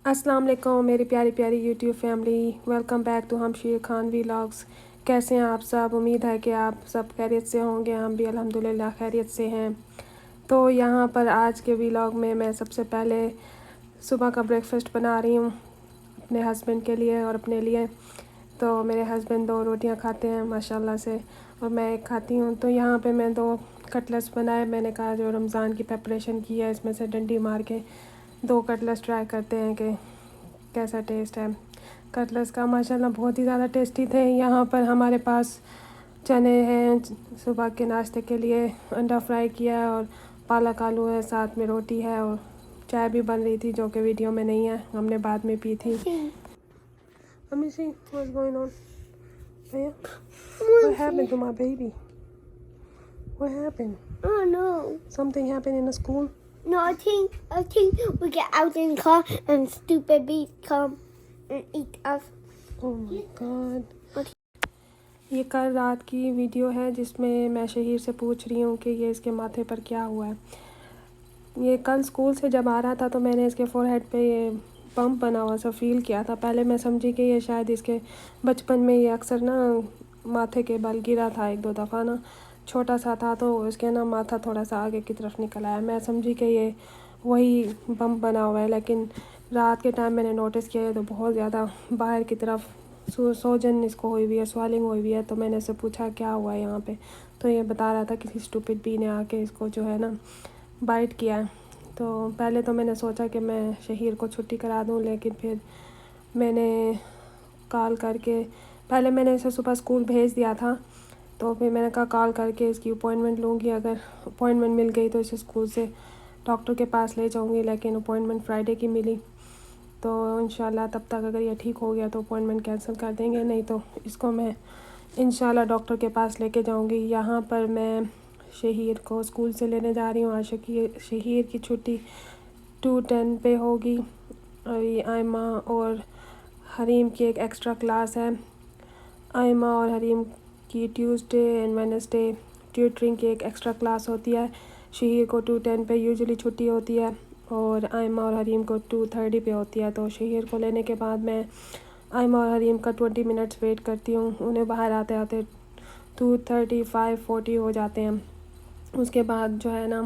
अस्सलाम वालेकुम मेरी प्यारी प्यारी YouTube family. Welcome back to Hamsheer Khan vlogs. कैसे हैं आप सब? उम्मीद है कि आप सब खैरियत से होंगे। हम भी अल्हम्दुलिल्लाह खैरियत से हैं। तो यहाँ पर आज के व्लॉग में मैं सबसे पहले सुबह का ब्रेकफास्ट बना रही हूँ अपने हस्बैंड के लिए और अपने लिए। तो मेरे हस्बैंड 2 रोटियाँ खाते हैं माशाल्लाह से, और मैं एक खाती हूँ। तो यहाँ पे मैं 2 कटलेट्स बनाए। मैंने कहा जो रमज़ान की प्रेपरेशन की है इसमें से डंडी मार के 2 कटलेट्स ट्राई करते हैं कि कैसा टेस्ट है कटलेट्स का। माशाल्लाह बहुत ही ज़्यादा टेस्टी थे। यहाँ पर हमारे पास चने हैं सुबह के नाश्ते के लिए, अंडा फ्राई किया है और पालक आलू है, साथ में रोटी है और चाय भी बन रही थी जो कि वीडियो में नहीं है, हमने बाद में पी थी। Let me see what's going on. Aya, what happened to my baby? What happened? Oh no. Something happened in the school? No, I think we get out in the car and stupid bees come and eat us. Oh my God. ये कल रात की video है जिसमें मैं शहीर से पूछ रही हूँ कि ये इसके माथे पर क्या हुआ है। ये कल स्कूल से जब आ रहा था तो मैंने इसके फोरहेड पे ये बम्प बना हुआ सा फील किया था। पहले मैं समझी कि ये शायद इसके बचपन में ये अक्सर ना माथे के बल गिरा था 1-2 दफ़ा ना, छोटा सा था तो इसके ना माथा थोड़ा सा आगे की तरफ निकल आया। मैं समझी कि ये वही बम्प बना हुआ है, लेकिन रात के टाइम मैंने नोटिस किया तो बहुत ज़्यादा बाहर की तरफ सोजन इसको हुई हुई है, स्वेलिंग हुई हुई है। तो मैंने इससे पूछा क्या हुआ है यहाँ पे, तो ये बता रहा था किसी स्टूपिड बी ने आके इसको जो है ना बाइट किया है। तो पहले तो मैंने सोचा कि मैं शहीर को छुट्टी करा दूँ, लेकिन फिर मैंने कॉल करके, पहले मैंने इसे सुबह स्कूल भेज दिया था, तो फिर मैंने कहा कॉल करके इसकी अपॉइंटमेंट लूँगी। अगर अपॉइंटमेंट मिल गई तो इसे स्कूल से डॉक्टर के पास ले जाऊँगी, लेकिन अपॉइंटमेंट फ्राइडे की मिली। तो इंशाल्लाह तब तक अगर ये ठीक हो गया तो अपॉइंटमेंट कैंसिल कर देंगे, नहीं तो इसको मैं इंशाल्लाह डॉक्टर के पास लेके जाऊँगी। यहाँ पर मैं शहीर को स्कूल से लेने जा रही हूँ। आज शहीर की छुट्टी 2:10 पे होगी। अभी आयमा और हरीम की एक एक्स्ट्रा क्लास है। आयमा और हरीम की ट्यूसडे एंड वेडनेसडे ट्यूटरिंग की एक एक्स्ट्रा क्लास होती है। शहीर को 2:10 पे यूजुअली छुट्टी होती है और आयमा और हरीम को 2:30 पे होती है। तो शहीर को लेने के बाद मैं आयमा और हरीम का 20 मिनट्स वेट करती हूँ। उन्हें बाहर आते आते 2:30 5:40 हो जाते हैं। उसके बाद जो है ना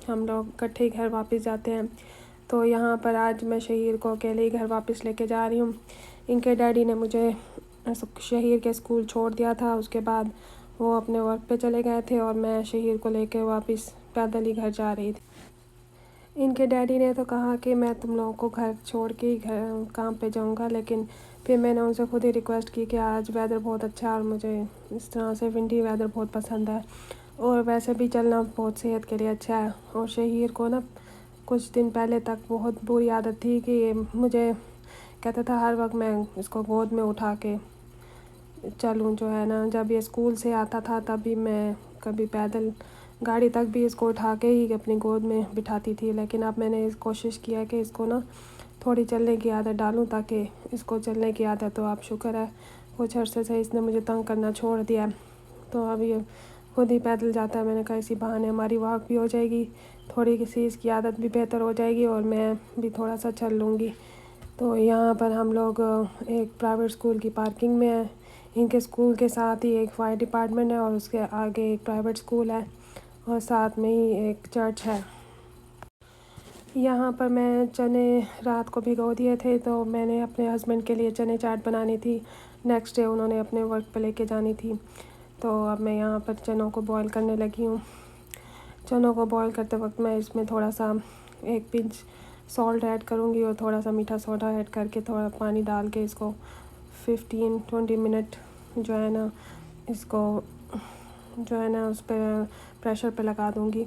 हम लोग इकट्ठे घर वापस जाते हैं। तो यहाँ पर आज मैं शहीर को अकेले ही घर वापस लेके जा रही हूँ। इनके डैडी ने मुझे शहीर के स्कूल छोड़ दिया था, उसके बाद वो अपने वर्क पे चले गए थे और मैं शहीर को लेके वापस पैदल ही घर जा रही थी। इनके डैडी ने तो कहा कि मैं तुम लोगों को घर छोड़ के ही घर काम पे जाऊंगा, लेकिन फिर मैंने उनसे खुद ही रिक्वेस्ट की कि आज वेदर बहुत अच्छा है और मुझे इस तरह से विंडी वेदर बहुत पसंद है, और वैसे भी चलना बहुत सेहत के लिए अच्छा है। और शहीर को ना कुछ दिन पहले तक बहुत बुरी आदत थी कि ये मुझे कहता था हर वक्त मैं इसको गोद में उठा के चलूँ, जो है ना जब ये स्कूल से आता था तभी मैं कभी पैदल गाड़ी तक भी इसको उठा के ही अपनी गोद में बिठाती थी। लेकिन अब मैंने इस कोशिश किया कि इसको ना थोड़ी चलने की आदत डालूं, ताकि इसको चलने की आदत, तो आप शुक्र है कुछ अर्से से इसने मुझे तंग करना छोड़ दिया। तो अब ये खुद ही पैदल जाता है। मैंने कहा इसी बहाने हमारी वॉक भी हो जाएगी, थोड़ी सी इसकी आदत भी बेहतर हो जाएगी और मैं भी थोड़ा सा चल लूँगी। तो यहाँ पर हम लोग एक प्राइवेट स्कूल की पार्किंग में हैं। इनके स्कूल के साथ ही एक फायर डिपार्टमेंट है और उसके आगे एक प्राइवेट स्कूल है और साथ में ही एक चर्च है। यहाँ पर मैं चने रात को भिगो दिए थे, तो मैंने अपने हस्बैंड के लिए चने चाट बनानी थी, नेक्स्ट डे उन्होंने अपने वर्क पे लेके जानी थी। तो अब मैं यहाँ पर चनों को बॉईल करने लगी हूँ। चनों को बॉईल करते वक्त मैं इसमें थोड़ा सा 1 पिंच सॉल्ट ऐड करूँगी और थोड़ा सा मीठा सोडा ऐड करके थोड़ा पानी डाल के इसको 15-20 मिनट जो है ना इसको जो है ना उस पर प्रेशर पे लगा दूँगी।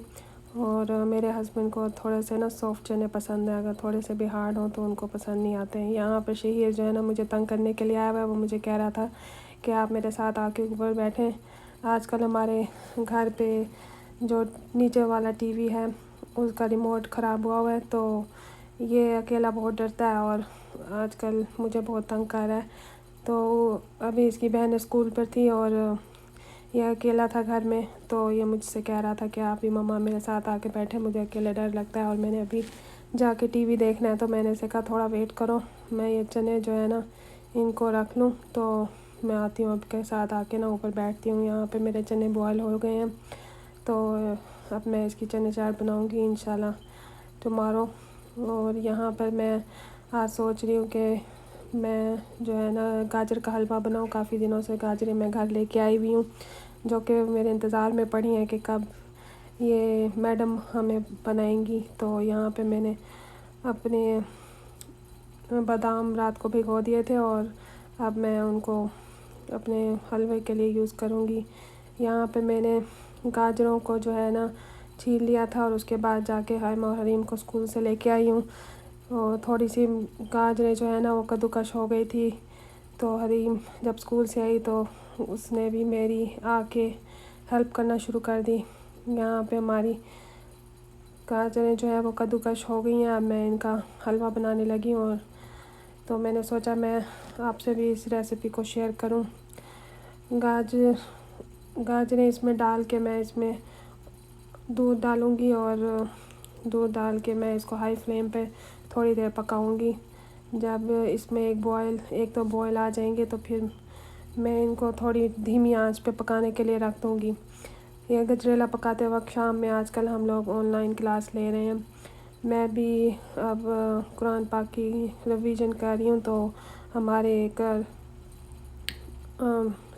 और मेरे हस्बैंड को थोड़े से ना सॉफ्ट चने पसंद है, अगर थोड़े से भी हार्ड हो तो उनको पसंद नहीं आते हैं। यहाँ पर शहीर जो है ना मुझे तंग करने के लिए आया हुआ है। वो मुझे कह रहा था कि आप मेरे साथ आके ऊपर बैठें। आजकल हमारे घर पे जो नीचे वाला टीवी है उसका रिमोट ख़राब हुआ है, तो ये अकेला बहुत डरता है और आजकल मुझे बहुत तंग कर रहा है। तो अभी इसकी बहन स्कूल पर थी और ये अकेला था घर में, तो ये मुझसे कह रहा था कि आप भी मम्मा मेरे साथ आके बैठे, मुझे अकेले डर लगता है। और मैंने अभी जाके टीवी देखना है। तो मैंने से कहा थोड़ा वेट करो, मैं ये चने जो है ना इनको रख लूँ। तो मैं आती हूँ आपके साथ, आके ना ऊपर बैठती हूँ। यहाँ पे मेरे चने बॉयल हो गए हैं, तो अब मैं इसकी चने चाट बनाऊँगी इंशाल्लाह टुमारो। और यहाँ पर मैं आज सोच रही हूँ कि मैं जो है ना गाजर का हलवा बनाऊँ। काफ़ी दिनों से गाजरें मैं घर लेके आई हुई हूँ, जो कि मेरे इंतज़ार में पड़ी हैं कि कब ये मैडम हमें बनाएंगी। तो यहाँ पे मैंने अपने बादाम रात को भिगो दिए थे और अब मैं उनको अपने हलवे के लिए यूज़ करूँगी। यहाँ पे मैंने गाजरों को जो है ना छील लिया था और उसके बाद जाके हम और हरीम को स्कूल से लेके आई हूँ। और थोड़ी सी गाजरें जो है ना वो कद्दूकश हो गई थी, तो हरीम जब स्कूल से आई तो उसने भी मेरी आके हेल्प करना शुरू कर दी। यहाँ पे हमारी गाजरें जो है वो कद्दूकश हो गई हैं। अब मैं इनका हलवा बनाने लगी हूँ, और तो मैंने सोचा मैं आपसे भी इस रेसिपी को शेयर करूँ। गाजरें इसमें डाल के मैं इसमें दूध डालूँगी, और दूध डाल के मैं इसको हाई फ्लेम पे थोड़ी देर पकाऊँगी। जब इसमें एक दो बॉयल आ जाएंगे तो फिर मैं इनको थोड़ी धीमी आंच पे पकाने के लिए रख दूँगी। यह गजरेला पकाते वक्त शाम में आजकल हम लोग ऑनलाइन क्लास ले रहे हैं। मैं भी अब कुरान पाक की रिवीजन कर रही हूँ। तो हमारे एक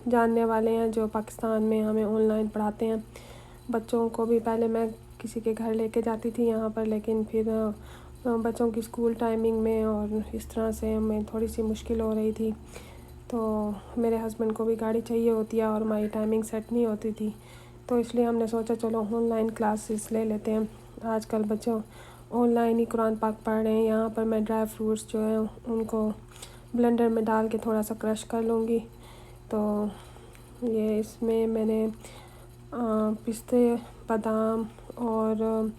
जानने वाले हैं जो पाकिस्तान में हमें ऑनलाइन पढ़ाते हैं। बच्चों को भी पहले मैं किसी के घर लेके जाती थी यहाँ पर, लेकिन फिर बच्चों की स्कूल टाइमिंग में और इस तरह से हमें थोड़ी सी मुश्किल हो रही थी। तो मेरे हस्बैंड को भी गाड़ी चाहिए होती है और हमारी टाइमिंग सेट नहीं होती थी, तो इसलिए हमने सोचा चलो ऑनलाइन क्लासेस ले लेते हैं। आजकल बच्चों ऑनलाइन ही कुरान पाक पढ़ रहे हैं। यहाँ पर मैं ड्राई फ्रूट्स जो हैं उनको ब्लेंडर में डाल के थोड़ा सा क्रश कर लूँगी। तो ये इसमें मैंने पिस्ते, बादाम और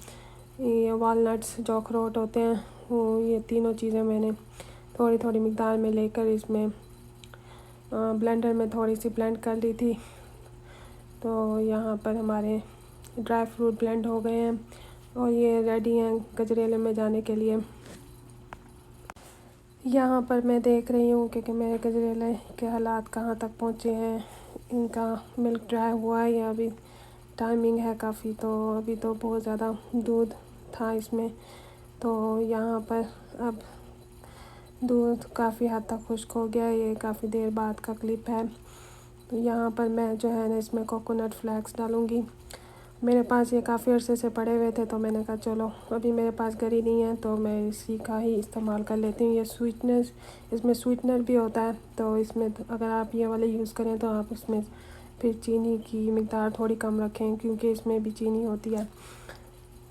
ये वालनट्स जो अखरोट होते हैं वो, ये तीनों चीज़ें मैंने थोड़ी थोड़ी मिक़दार में लेकर इसमें ब्लेंडर में थोड़ी सी ब्लेंड कर ली थी। तो यहाँ पर हमारे ड्राई फ्रूट ब्लेंड हो गए हैं और ये रेडी हैं गजरेले में जाने के लिए। यहाँ पर मैं देख रही हूँ कि मेरे गजरेले के हालात कहाँ तक पहुँचे हैं। इनका मिल्क ड्राई हुआ है या अभी टाइमिंग है काफ़ी, तो अभी तो बहुत ज़्यादा दूध था इसमें। तो यहाँ पर अब दूध काफ़ी हद तक खुश्क हो गया। ये काफ़ी देर बाद का क्लिप है। तो यहाँ पर मैं जो है ना इसमें कोकोनट फ्लेक्स डालूँगी। मेरे पास ये काफ़ी अरसे से पड़े हुए थे, तो मैंने कहा चलो अभी मेरे पास गरी नहीं है तो मैं इसी का ही इस्तेमाल कर लेती हूँ। ये स्वीटनेस, इसमें स्वीटनर भी होता है, तो इसमें अगर आप ये वाले यूज़ करें तो आप इसमें फिर चीनी की मिक़दार थोड़ी कम रखें, क्योंकि इसमें भी चीनी होती है।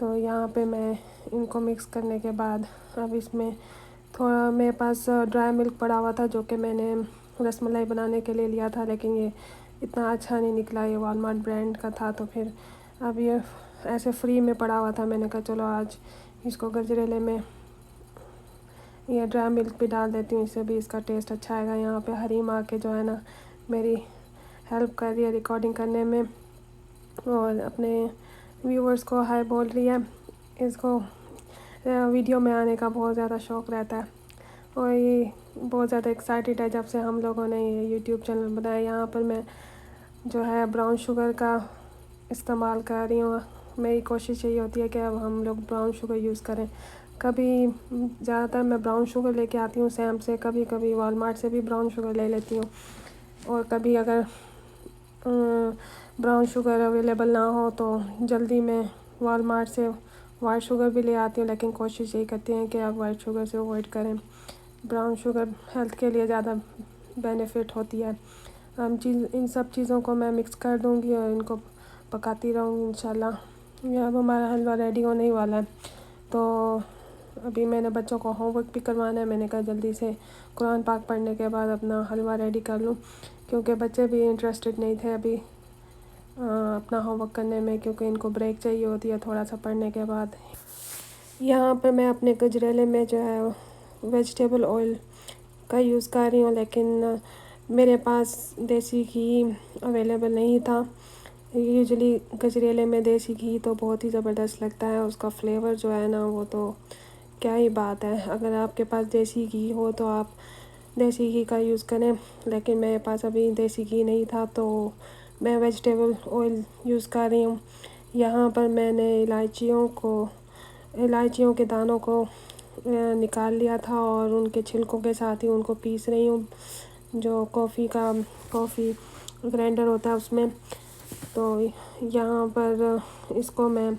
तो यहाँ पे मैं इनको मिक्स करने के बाद अब इसमें थोड़ा मेरे पास ड्राई मिल्क पड़ा हुआ था जो कि मैंने रसमलाई बनाने के लिए लिया था, लेकिन ये इतना अच्छा नहीं निकला। ये वालमार्ट ब्रांड का था, तो फिर अब ये ऐसे फ्री में पड़ा हुआ था। मैंने कहा चलो आज इसको गजरेले में ये ड्राई मिल्क भी डाल देती हूँ, इससे भी इसका टेस्ट अच्छा आएगा। यहाँ पे हरीम आके जो है ना मेरी हेल्प कर रही है रिकॉर्डिंग करने में, और अपने व्यूअर्स को हाय बोल रही है। इसको वीडियो में आने का बहुत ज़्यादा शौक़ रहता है और ये बहुत ज़्यादा एक्साइटेड है जब से हम लोगों ने ये यूट्यूब चैनल बनाया। यहाँ पर मैं जो है ब्राउन शुगर का इस्तेमाल कर रही हूँ। मेरी कोशिश यही होती है कि अब हम लोग ब्राउन शुगर यूज़ करें। कभी ज़्यादातर मैं ब्राउन शुगर लेके आती हूँ सैम से, कभी कभी वालमार्ट से भी ब्राउन शुगर ले लेती हूँ, और कभी अगर ब्राउन शुगर अवेलेबल ना हो तो जल्दी में वालमार्ट से वाइट शुगर भी ले आती हूँ। लेकिन कोशिश यही करती हैं कि आप वाइट शुगर से अवॉइड करें। ब्राउन शुगर हेल्थ के लिए ज़्यादा बेनिफिट होती है। इन सब चीज़ों को मैं मिक्स कर दूँगी और इनको पकाती रहूँगी इंशाल्लाह। ये अब हमारा हलवा रेडी होने ही वाला है। तो अभी मैंने बच्चों को होमवर्क भी करवाना है। मैंने कहा जल्दी से कुरान पाक पढ़ने के बाद अपना हलवा रेडी कर लूँ, क्योंकि बच्चे भी इंटरेस्टेड नहीं थे अभी अपना होमवर्क करने में, क्योंकि इनको ब्रेक चाहिए होती है थोड़ा सा पढ़ने के बाद। यहाँ पे मैं अपने गजरेले में जो है वेजिटेबल ऑयल का यूज़ कर रही हूँ, लेकिन मेरे पास देसी घी अवेलेबल नहीं था। यूजुअली गजरेले में देसी घी तो बहुत ही ज़बरदस्त लगता है, उसका फ्लेवर जो है ना वो तो क्या ही बात है। अगर आपके पास देसी घी हो तो आप देसी घी का यूज़ करें, लेकिन मेरे पास अभी देसी घी नहीं था तो मैं वेजिटेबल ऑयल यूज़ कर रही हूँ। यहाँ पर मैंने इलायचियों के दानों को निकाल लिया था और उनके छिलकों के साथ ही उनको पीस रही हूँ, जो कॉफ़ी ग्राइंडर होता है उसमें। तो यहाँ पर इसको मैं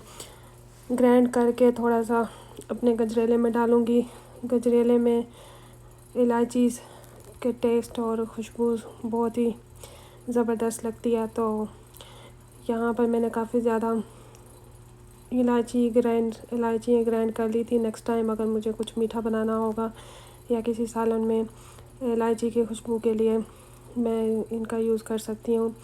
ग्राइंड करके थोड़ा सा अपने गजरेले में डालूँगी। गजरेले में इलायची के टेस्ट और खुशबू बहुत ही ज़बरदस्त लगती है। तो यहाँ पर मैंने काफ़ी ज़्यादा इलायची ग्राइंड कर ली थी। नेक्स्ट टाइम अगर मुझे कुछ मीठा बनाना होगा या किसी सालन में इलायची की खुशबू के लिए मैं इनका यूज़ कर सकती हूँ।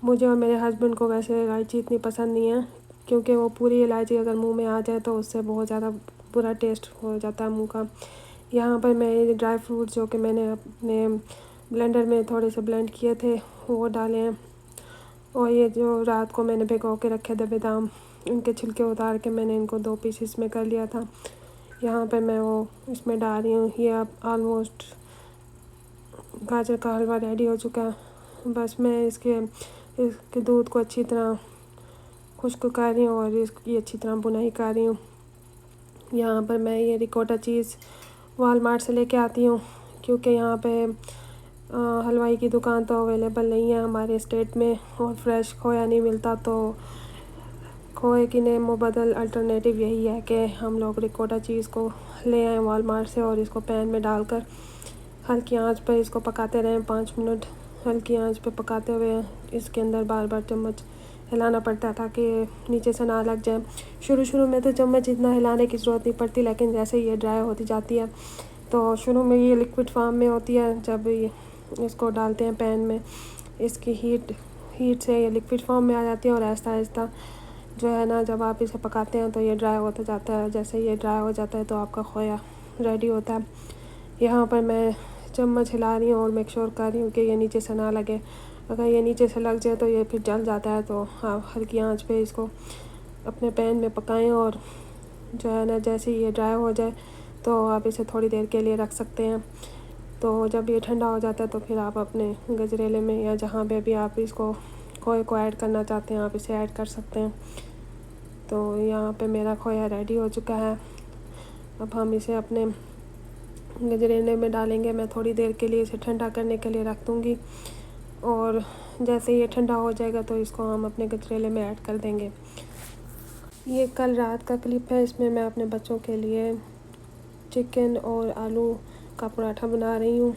मुझे और मेरे हस्बैंड को वैसे इलायची इतनी पसंद नहीं है, क्योंकि वो पूरी इलायची अगर मुंह में आ जाए तो उससे बहुत ज़्यादा बुरा टेस्ट हो जाता है मुंह का। यहाँ पर मैं ये ड्राई फ्रूट्स जो कि मैंने अपने ब्लेंडर में थोड़े से ब्लेंड किए थे वो डाले हैं, और ये जो रात को मैंने भिगो के रखे थे बादाम, इनके छिलके उतार के मैंने इनको 2 पीसेस में कर लिया था। यहाँ पर मैं वो इसमें डाल रही हूँ। ये अब ऑलमोस्ट गाजर का हलवा रेडी हो चुका है। बस मैं इसके दूध को अच्छी तरह खुश्क कर रही हूँ और इसकी अच्छी तरह बुनाई कर रही हूँ। यहाँ पर मैं ये रिकोटा चीज़ वॉलमार्ट से लेके आती हूँ, क्योंकि यहाँ पे हलवाई की दुकान तो अवेलेबल नहीं है हमारे स्टेट में, और फ्रेश खोया नहीं मिलता। तो खोए की ने मुबदल अल्टरनेटिव यही है कि हम लोग रिकोटा चीज़ को ले आएँ वॉलमार्ट से और इसको पैन में डालकर हल्की आंच पर इसको पकाते रहें 5 मिनट। हल्की आंच पे पकाते हुए इसके अंदर बार बार चम्मच हिलाना पड़ता है ताकि नीचे से ना लग जाए। शुरू में तो चम्मच इतना हिलाने की ज़रूरत नहीं पड़ती, लेकिन जैसे ये ड्राई होती जाती है तो शुरू में ये लिक्विड फॉर्म में होती है। जब इसको डालते हैं पैन में, इसकी हीट से ये लिक्विड फॉर्म में आ जाती है, और आहिस्ता आहिस्ता जो है ना, जब आप इसे पकाते हैं तो ये ड्राई होता जाता है। जैसे ये ड्राई हो जाता है तो आपका खोया रेडी होता है। यहाँ पर मैं चम्मच हिला रही हूँ और मेक श्योर कर रही हूँ कि ये नीचे से ना लगे। अगर ये नीचे से लग जाए तो ये फिर जल जाता है। तो आप हल्की आंच पे इसको अपने पैन में पकाएं, और जो है ना, जैसे ये ड्राई हो जाए तो आप इसे थोड़ी देर के लिए रख सकते हैं। तो जब ये ठंडा हो जाता है तो फिर आप अपने गजरेले में या जहाँ पे भी आप इसको खोए को ऐड करना चाहते हैं आप इसे ऐड कर सकते हैं। तो यहाँ पे मेरा खोया रेडी हो चुका है। अब हम इसे अपने गजरेले में डालेंगे। मैं थोड़ी देर के लिए इसे ठंडा करने के लिए रख दूँगी, और जैसे ये ठंडा हो जाएगा तो इसको हम अपने गजरेले में ऐड कर देंगे। ये कल रात का क्लिप है। इसमें मैं अपने बच्चों के लिए चिकन और आलू का पराठा बना रही हूँ।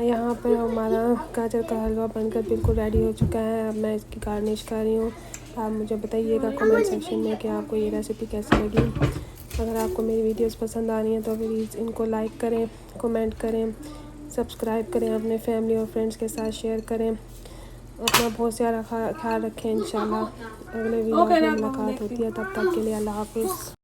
यहाँ पर हमारा गाजर का हलवा बनकर बिल्कुल रेडी हो चुका है। अब मैं इसकी गार्निश कर रही हूँ। आप मुझे बताइएगा कमेंट सेक्शन में कि आपको ये रेसिपी कैसी लगी। अगर आपको मेरी वीडियोस पसंद आ रही हैं तो प्लीज़ इनको लाइक करें, कमेंट करें, सब्सक्राइब करें, अपने फैमिली और फ्रेंड्स के साथ शेयर करें। अपना बहुत सारा ख्याल रखें। इंशाल्लाह अगले वीडियो में मुलाकात होती है। तब तक के लिए अल्लाह हाफिज़।